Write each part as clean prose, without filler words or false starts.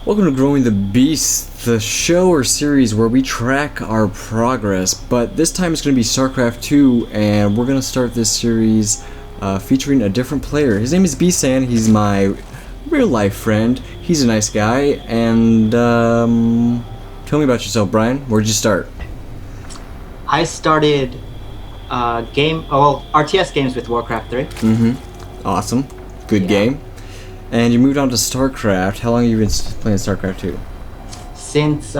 Welcome to Growing the Beast, the show or series where we track our progress, but this time it's going to be Starcraft 2, and we're going to start this series featuring a different player. His name is bSAN, he's my real-life friend, he's a nice guy, and tell me about yourself, Brian. Where'd you start? I started RTS games with Warcraft 3. Awesome. Good game. And you moved on to StarCraft. How long have you been playing StarCraft 2? Since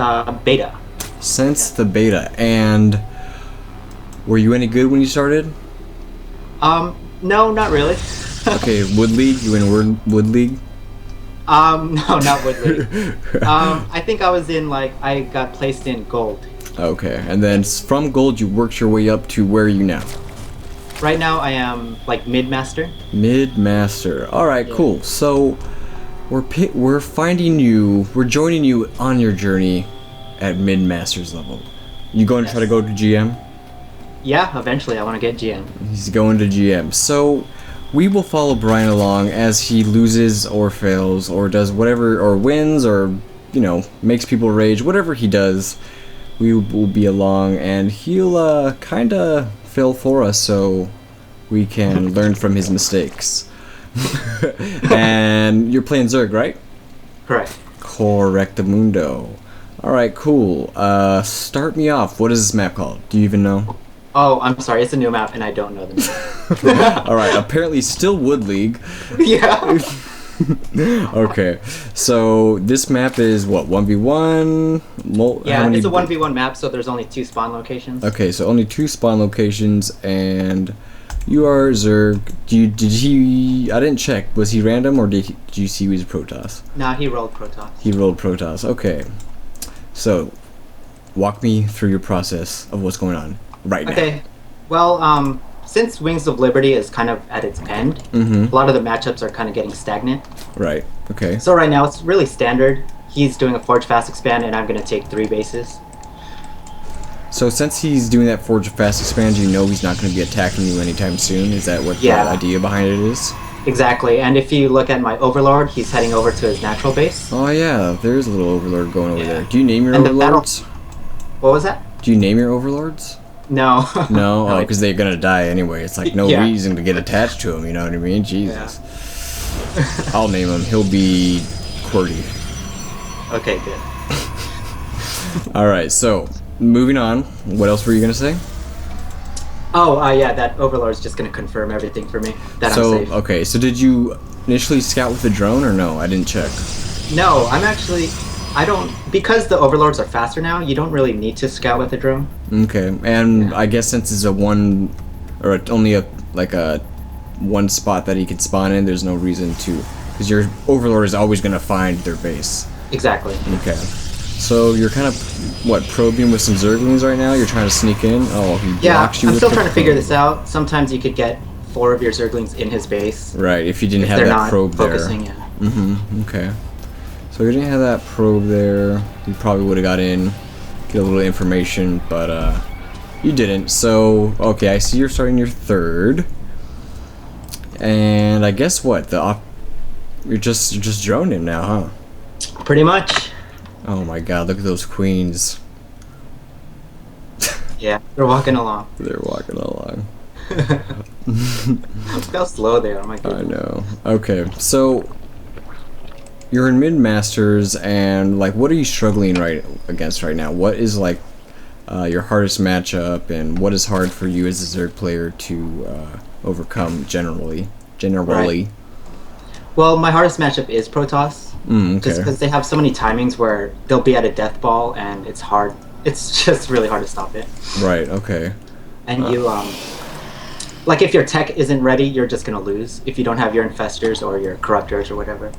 beta. Since the beta. And were you any good when you started? No, not really. Okay, Wood League? You in Wood League? No, not Wood League. I think I was in, I got placed in Gold. Okay, and then from Gold you worked your way up to where are you now? Right now I am, Mid-Master. Mid-Master. Alright, cool. So, we're finding you, we're joining you on your journey at Mid-Master's level. You going to try to go to GM? Yeah, eventually I want to get GM. He's going to GM. So, we will follow Brian along as he loses or fails or does whatever, or wins or, makes people rage. Whatever he does, we will be along and he'll kinda fail for us so we can learn from his mistakes. And you're playing Zerg, right? Correct. Correctamundo. Alright, cool. Start me off. What is this map called? Do you even know? Oh, I'm sorry, it's a new map and I don't know the name. Alright, apparently still Wood League. Yeah. Okay, so this map is what, 1v1? Yeah, it's a 1v1 map, so there's only 2 spawn locations. Okay, so only 2 spawn locations, and you are Zerg. I didn't check, was he random, or did you see he was Protoss? Nah, he rolled Protoss. He rolled Protoss, okay. So, walk me through your process of what's going on right now. Okay, well, since Wings of Liberty is kind of at its end, a lot of the matchups are kind of getting stagnant. Right, okay. So right now it's really standard. He's doing a Forge Fast Expand and I'm going to take 3 bases. So since he's doing that Forge Fast Expand, you know he's not going to be attacking you anytime soon? Is that what the idea behind it is? Exactly, and if you look at my Overlord, he's heading over to his natural base. Oh yeah, there's a little Overlord going over there. Do you name your Overlords? What was that? Do you name your Overlords? No. No? Oh, because they're gonna die anyway. It's like no reason to get attached to him, you know what I mean? Jesus. Yeah. I'll name him. He'll be QWERTY. Okay, good. Alright, so, moving on. What else were you gonna say? Oh, yeah, that Overlord's just gonna confirm everything for me. That I'm safe. Okay, so did you initially scout with the drone or no? I didn't check. No, because the Overlords are faster now, you don't really need to scout with a drone. Okay, and I guess since it's only a one spot that he could spawn in, there's no reason to, because your Overlord is always going to find their base. Exactly. Okay, so you're kind of, probing with some Zerglings right now? You're trying to sneak in? Oh, he blocks you. I'm still trying to figure this out. Sometimes you could get 4 of your Zerglings in his base. Right, if you didn't have that probe there. Okay. So you didn't have that probe there, you probably would have got in, get a little information, but you didn't. So, okay, I see you're starting your 3rd. And I guess what? You're just droning him now, huh? Pretty much. Oh my god, look at those queens. Yeah, they're walking along. They're walking along. Look how slow they are, oh my goodness. I know. Okay, so you're in Mid-Masters, and what are you struggling against right now? What is your hardest matchup, and what is hard for you as a Zerg player to overcome generally? Right. Well, my hardest matchup is Protoss. Okay. Just because they have so many timings where they'll be at a death ball, and it's hard. It's just really hard to stop it. Right. Okay. And you if your tech isn't ready, you're just gonna lose if you don't have your infestors or your corruptors or whatever.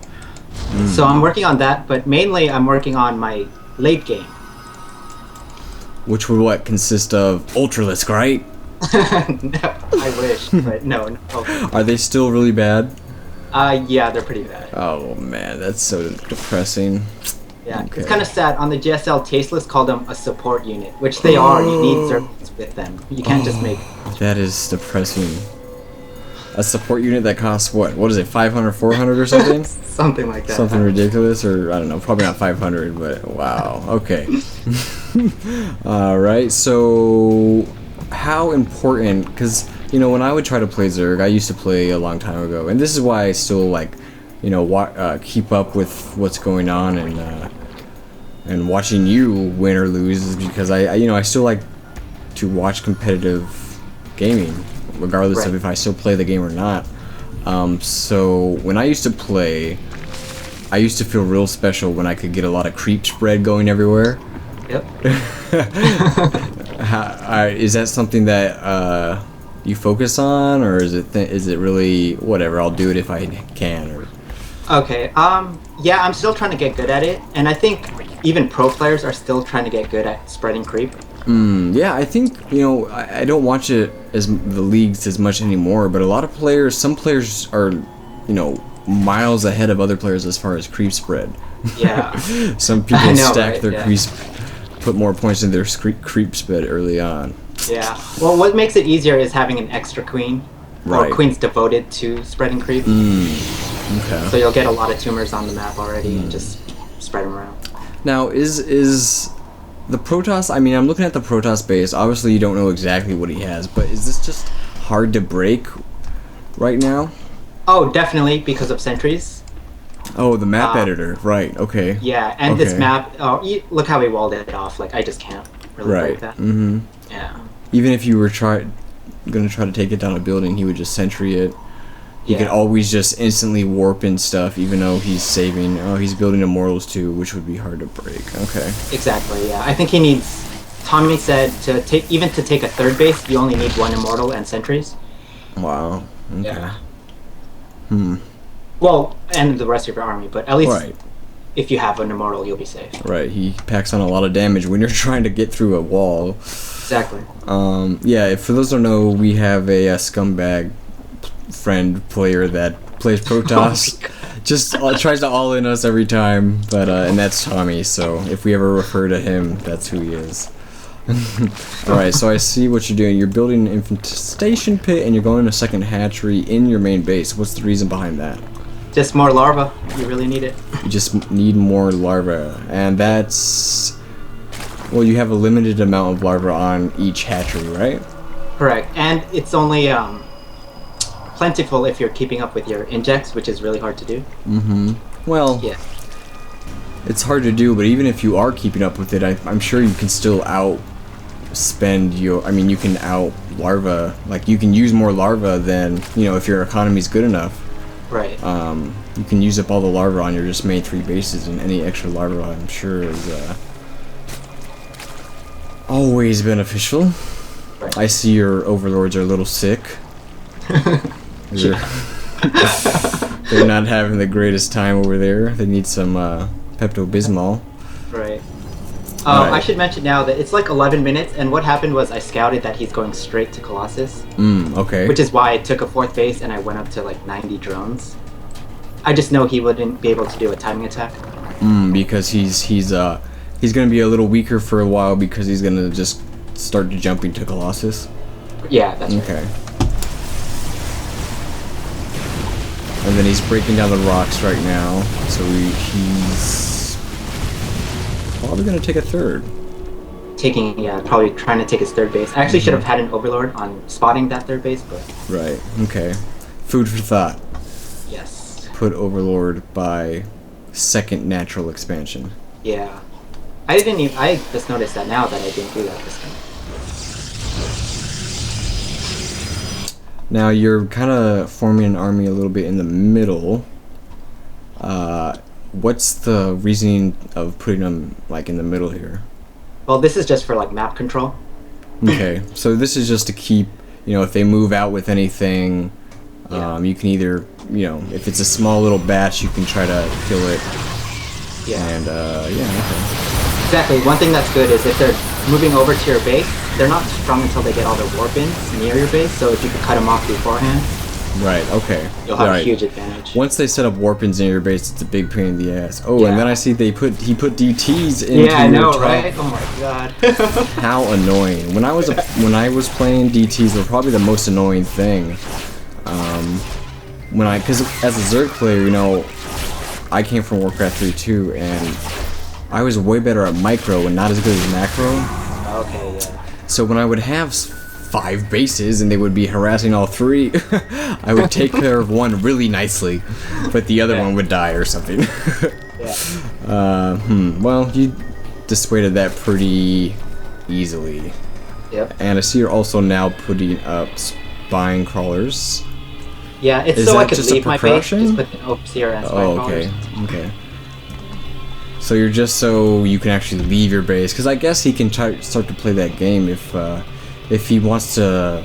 So I'm working on that, but mainly I'm working on my late game. Which would consist of Ultralisk, right? No, I wish, but no. Are they still really bad? Yeah, they're pretty bad. Oh man, that's so depressing. Yeah, okay. It's kind of sad. On the GSL taste list, call them a support unit, which they are. You need Zerglings with them. You can't just make. That is depressing. a support unit that costs what? What is it? 500, 400 or something? Something like that. Something ridiculous, or I don't know. Probably not 500, but wow. Okay. All right. So, how important? Because you know, when I would try to play Zerg, I used to play a long time ago, and this is why I still like, you know, keep up with what's going on and watching you win or lose is because I you know, I still like to watch competitive gaming, regardless of if I still play the game or not. So when I used to play, I used to feel real special when I could get a lot of creep spread going everywhere. Yep. Is that something that you focus on, or is it really whatever? I'll do it if I can. Or Okay. Yeah, I'm still trying to get good at it, and I think even pro players are still trying to get good at spreading creep. Yeah, I think, you know, I don't watch it as the leagues as much anymore, but a lot of players, some players are, you know, miles ahead of other players as far as creep spread. Yeah. Some people stack right? their Yeah. creep, put more points in their creep spread early on. Yeah. Well, what makes it easier is having an extra queen, Right. or queens devoted to spreading creep. Okay. So you'll get a lot of tumors on the map already and just spread them around. Now, is the Protoss, I mean, I'm looking at the Protoss base. Obviously, you don't know exactly what he has, but is this just hard to break right now? Oh, definitely, because of sentries. Oh, the map editor. Right, okay. Yeah, and Okay. this map, look how we walled it off. Like, I just can't really Right. break that. Mm-hmm. Yeah. Even if you were gonna try to take it down a building, he would just sentry it. He could Yeah. always just instantly warp and stuff, even though he's saving. Oh, he's building Immortals too, which would be hard to break. Okay. Exactly, yeah. I think he needs... Tommy said to take a third base, you only need one Immortal and sentries. Wow. Okay. Yeah. Well, and the rest of your army, but at least Right. if you have an Immortal, you'll be safe. Right. He packs on a lot of damage when you're trying to get through a wall. Exactly. Yeah. For those who don't know, we have a scumbag friend player that plays Protoss. Just tries to all in us every time, but and that's Tommy. So if we ever refer to him, that's who he is. All right, so I see what you're doing. You're building an infestation pit, and you're going to a second hatchery in your main base. What's the reason behind that? Just more larvae. You really need it. You just need more larvae, and that's, well, you have a limited amount of larvae on each hatchery, right? Correct. And it's only plentiful if you're keeping up with your injects, which is really hard to do. Well, Yeah. it's hard to do, but even if you are keeping up with it, I'm sure you can still outspend your. I mean, you can out larva. Like you can use more larva than, you know, if your economy's good enough. Right. You can use up all the larvae on your just main 3 bases, and any extra larvae, I'm sure, is always beneficial. Right. I see your overlords are a little sick. They're not having the greatest time over there. They need some Pepto-Bismol. Right. Right. I should mention now that it's like 11 minutes, and what happened was I scouted that he's going straight to Colossus, Okay. which is why I took a 4th base and I went up to like 90 drones. I just know he wouldn't be able to do a timing attack. Because he's gonna be a little weaker for a while because he's gonna just start jumping to Colossus. Yeah, that's right. Okay. And then he's breaking down the rocks right now, so he's probably gonna take a third. Probably trying to take his 3rd base. I actually should have had an Overlord on spotting that 3rd base, but Right. Okay. Food for thought. yes. Put Overlord by second natural expansion. Yeah. I just noticed that now that I didn't do that this time. Now you're kind of forming an army a little bit in the middle. What's the reasoning of putting them like in the middle here? Well, this is just for like map control. Okay, so this is just to keep, you know, if they move out with anything, you can either, you know, if it's a small little batch, you can try to kill it. Yeah. And yeah, Exactly. One thing that's good is if they're moving over to your base, they're not strong until they get all their warp-ins near your base, so if you could cut them off beforehand, okay. Right. Okay. you'll have Right. a huge advantage. Once they set up warp-ins in your base, it's a big pain in the ass. Oh, Yeah. and then I see he put DTs into Yeah, I your know, top. right? Oh my god. How annoying! When I was playing, DTs were probably the most annoying thing. Because as a Zerg player, you know, I came from Warcraft 3 too, and I was way better at micro and not as good as macro. Okay, yeah. So when I would have 5 bases and they would be harassing all 3, I would take care of one really nicely, but the other one would die or something. Yeah. Well, you dissuaded that pretty easily. Yep. And I see you're also now putting up spine crawlers. Yeah, it's Is so I that could just a leave my base, precaution? just put an overseer and spine okay. crawlers. Okay. So you're just so you can actually leave your base, because I guess he can start to play that game if he wants to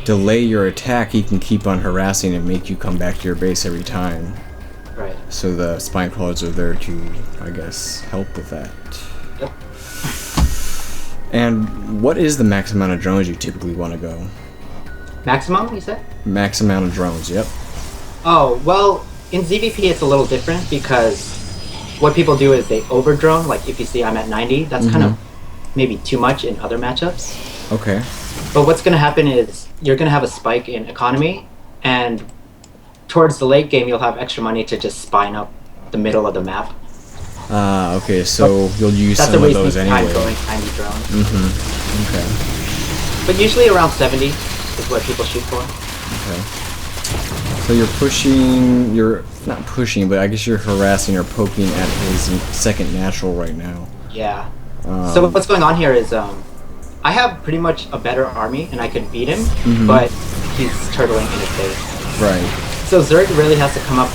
delay your attack. He can keep on harassing and make you come back to your base every time. Right. So the spine crawlers are there to, I guess, help with that. Yep. And what is the max amount of drones you typically want to go? Maximum, you said? Max amount of drones, yep. Oh, well, in ZVP it's a little different because what people do is they over drone. Like if you see I'm at 90, that's kind of maybe too much in other matchups. Okay. But what's going to happen is you're going to have a spike in economy, and towards the late game you'll have extra money to just spine up the middle of the map. Okay, so you'll use some of those anyway. That's a wasting time going 90 drones. Okay. But usually around 70 is what people shoot for. Okay. So you're pushing, you're not pushing, but I guess you're harassing or poking at his second natural right now. Yeah. So what's going on here is I have pretty much a better army and I could beat him, but he's turtling in his base. Right. So Zerg really has to come up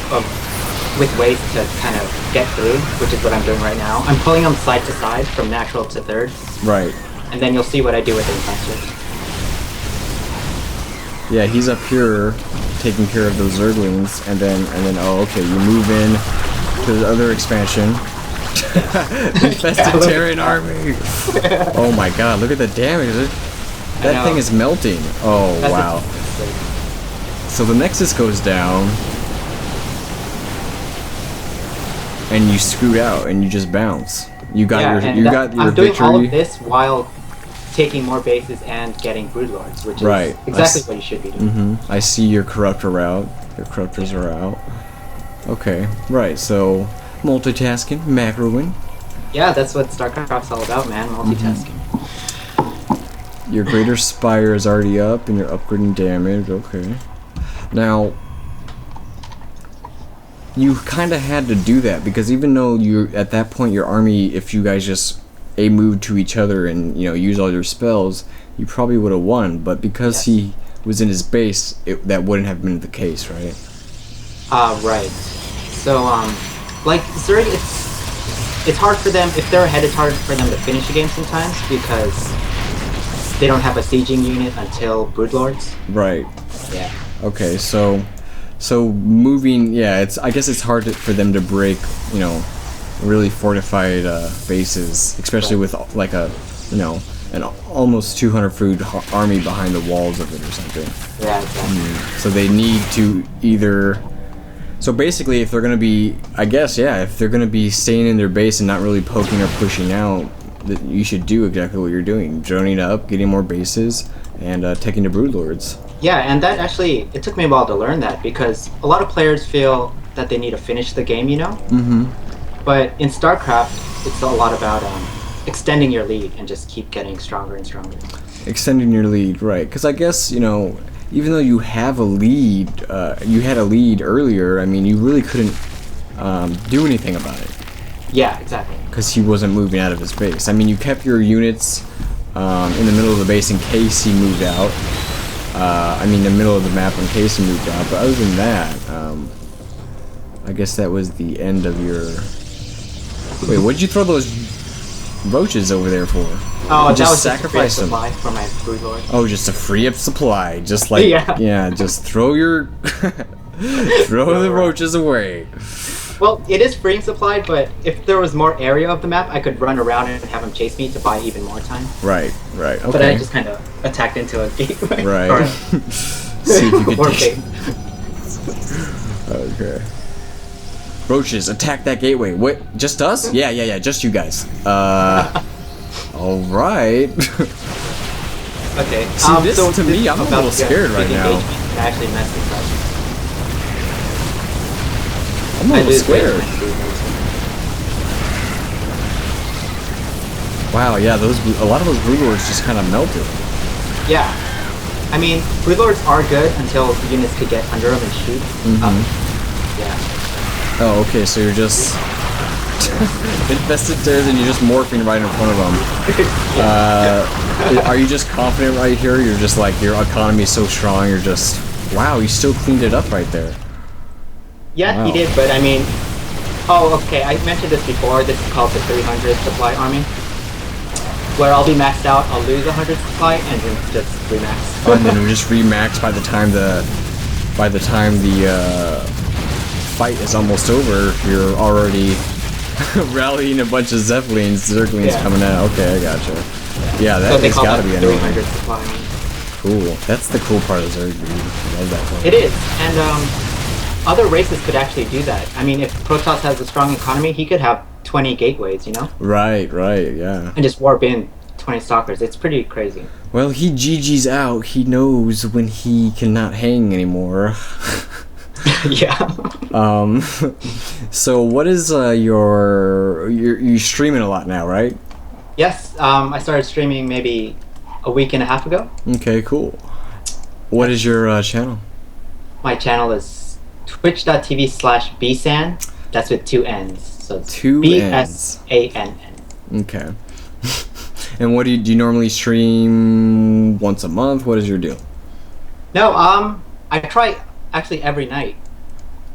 with ways to kind of get through, which is what I'm doing right now. I'm pulling him side to side from natural to third. Right. And then you'll see what I do with the infestors. Yeah, he's up here taking care of those Zerglings, and then oh, okay, you move in to the other expansion. Infested Terran army. Oh my God! Look at the damage. That thing is melting. Oh wow. So the Nexus goes down, and you screw out, and you just bounce. You got your I'm victory. doing all of this while taking more bases and getting Broodlords, which is exactly what you should be doing. I see your Corruptor out. Your Corruptors are out. Okay, right. So multitasking, macroing. Yeah, that's what Starcraft's all about, man. Multitasking. Your Greater Spire is already up, and you're upgrading damage. Okay. Now, you kind of had to do that because even though you at that point your army, if you guys just moved to each other and use all your spells, you probably would have won. But because he was in his base, that wouldn't have been the case, right? Right. So like Zerg, it's hard for them if they're ahead. It's hard for them to finish the game sometimes because they don't have a sieging unit until Broodlords. Right. Yeah. Okay, so moving, I guess it's hard for them to break, really fortified bases, especially with like an almost 200 food army behind the walls of it or something. Yeah, exactly. So they need to either. So basically, if they're gonna be, I guess, if they're gonna be staying in their base and not really poking or pushing out, you should do exactly what you're doing: droning up, getting more bases, and taking the Broodlords. Yeah, and that actually, it took me a while to learn that because a lot of players feel that they need to finish the game, But in StarCraft, it's a lot about extending your lead and just keep getting stronger and stronger. Extending your lead, right? Because I guess, even though you have a lead, you had a lead earlier, I mean, you really couldn't do anything about it. Yeah, exactly. Because he wasn't moving out of his base. I mean, you kept your units in the middle of the base in case he moved out. The middle of the map in case he moved out. But other than that, I guess that was the end of your... Wait, what did you throw those roaches over there for? Oh, you that was sacrifice just a them. supply for my Broodlord. Oh, just to free up supply. Just like... just throw your... throw the roaches away. Well, it is freeing supply, but if there was more area of the map, I could run around and have him chase me to buy even more time. Right, okay. But I just kind of attacked into a gateway. Right. See if you could Okay. Roaches, attack that gateway. What? Just us? Yeah, just you guys. Alright. Okay. See, to me, I'm a little scared right now. can actually mess this up. I'm a I little lose way too scared. many Brood Lords. Wow, yeah, a lot of those Brood Lords just kind of melted. Yeah. I mean, Brood Lords are good until the units could get under them and shoot. Yeah. Oh, okay, so you're just infested there, and you're just morphing right in front of them. Are you just confident right here? You're just like, your economy is so strong, you're just... Wow, you still cleaned it up right there. Yeah, Wow. he did, but I mean... Oh, okay, I mentioned this before. This is called the 300 supply army. Where I'll be maxed out, I'll lose 100 supply, and then just remax. Oh, and then we just remax by the time the fight is almost over. You're already rallying a bunch of Zeppelins, Zerglings coming out. Okay, I gotcha. Yeah, that has got to be annoying. 300 supply. Cool. That's the cool part of Zerglings. I love that part. It is, and other races could actually do that. I mean, if Protoss has a strong economy, he could have 20 gateways, you know? Right, yeah. And just warp in 20 stalkers. It's pretty crazy. Well, he GG's out. He knows when he cannot hang anymore. Yeah. So what is you're streaming a lot now, right? Yes, I started streaming maybe a week and a half ago. Okay, cool. What is your channel? My channel is twitch.tv/bSAN. That's with 2 N's. So it's 2 N's. bSANN. Okay. And what do you normally stream once a month? What is your deal? No, I try actually every night.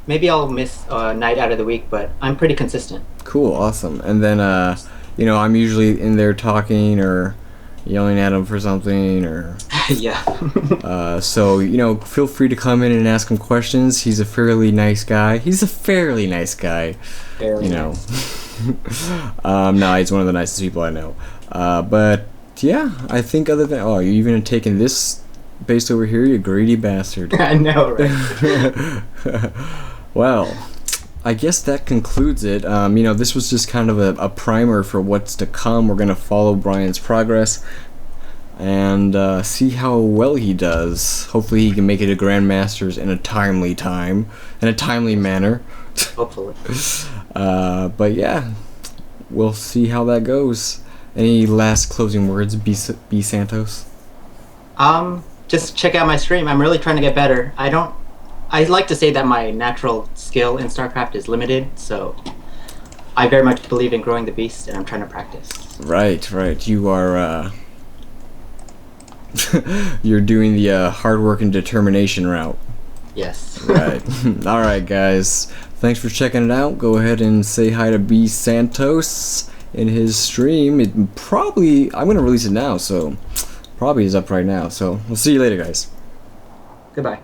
Maybe I'll miss a night out of the week, but I'm pretty consistent. Cool, awesome. And then I'm usually in there talking or yelling at him for something or Yeah. so feel free to come in and ask him questions. He's a fairly nice guy. Fairly No, he's one of the nicest people I know. But yeah, I think other than you even taken this base over here, you greedy bastard. I know, right? Well, I guess that concludes it. This was just kind of a primer for what's to come. We're gonna follow Brian's progress and see how well he does. Hopefully he can make it to GrandMasters in a timely manner. Hopefully. But yeah, we'll see how that goes. Any last closing words, B Santos? Just check out my stream. I'm really trying to get better. I like to say that my natural skill in Starcraft is limited, so I very much believe in growing the beast, and I'm trying to practice. Right. You are you're doing the hard work and determination route. Yes. Right. All right, guys. Thanks for checking it out. Go ahead and say hi to B Santos in his stream. I'm gonna release it now, so probably is up right now. So we'll see you later, guys. Goodbye.